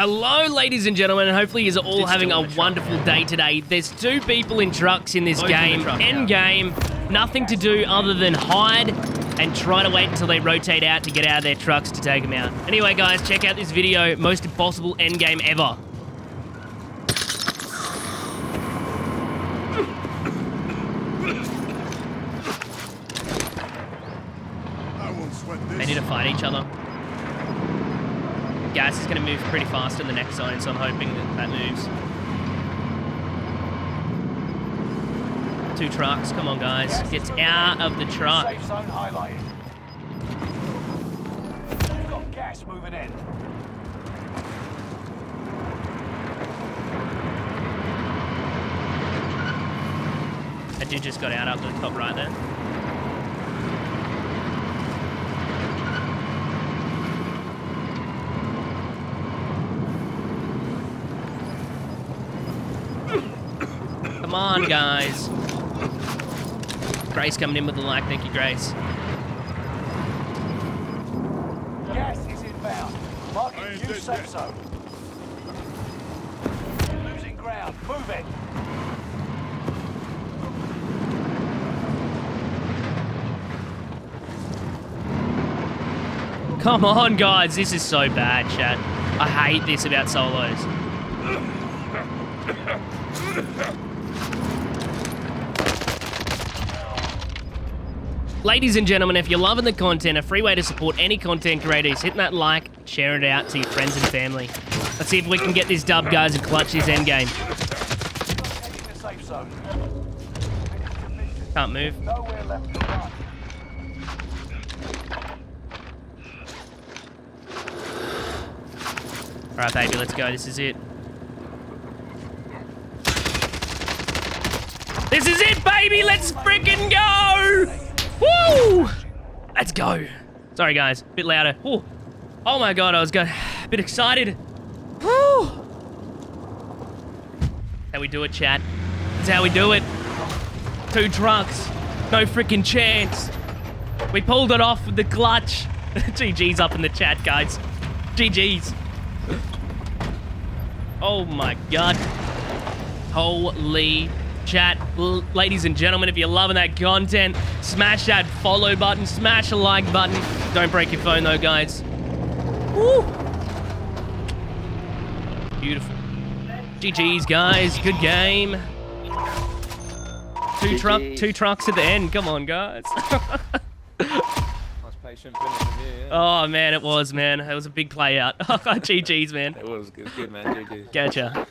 Hello, ladies and gentlemen, and hopefully you're all having a wonderful day today. There's two people in trucks in this game. Endgame, nothing to do other than hide and try to wait until they rotate out to get out of their trucks to take them out. Anyway, guys, check out this video. Most impossible endgame ever. They need to fight each other. Gas is going to move pretty fast in the next zone, so I'm hoping that that moves. Two trucks, come on guys, get out of the truck. Safe zone highlighted. We've got gas moving in. That dude just got out up the top right there. Come on, guys. Grace coming in with the like. Thank you, Grace. Gas is inbound. Marking new safe zone. Losing ground. Move it. Come on, guys. This is so bad, chat. I hate this about solos. Ladies and gentlemen, if you're loving the content, a free way to support any content creator is hitting that like, sharing it out to your friends and family. Let's see if we can get this dub, guys, and clutch this endgame. Can't move. Nowhere left to run. Alright, baby, let's go. This is it. This is it, baby! Let's freaking go! Woo! Let's go. Sorry, guys. A bit louder. Ooh. Oh my god, I was a bit excited. Woo! How we do it, chat. That's how we do it. Two trucks. No freaking chance. We pulled it off with the clutch. GG's up in the chat, guys. GG's. Oh my god. Holy chat. Ladies and gentlemen, if you're loving that content, smash that follow button, smash a like button. Don't break your phone though, guys. Woo! Beautiful. GG's, guys. Good game. Two trucks at the end. Come on, guys. Patient finish from you, yeah. Oh man, it was, man. It was a big play out. GG's, man. It was good, man. GG. Gotcha.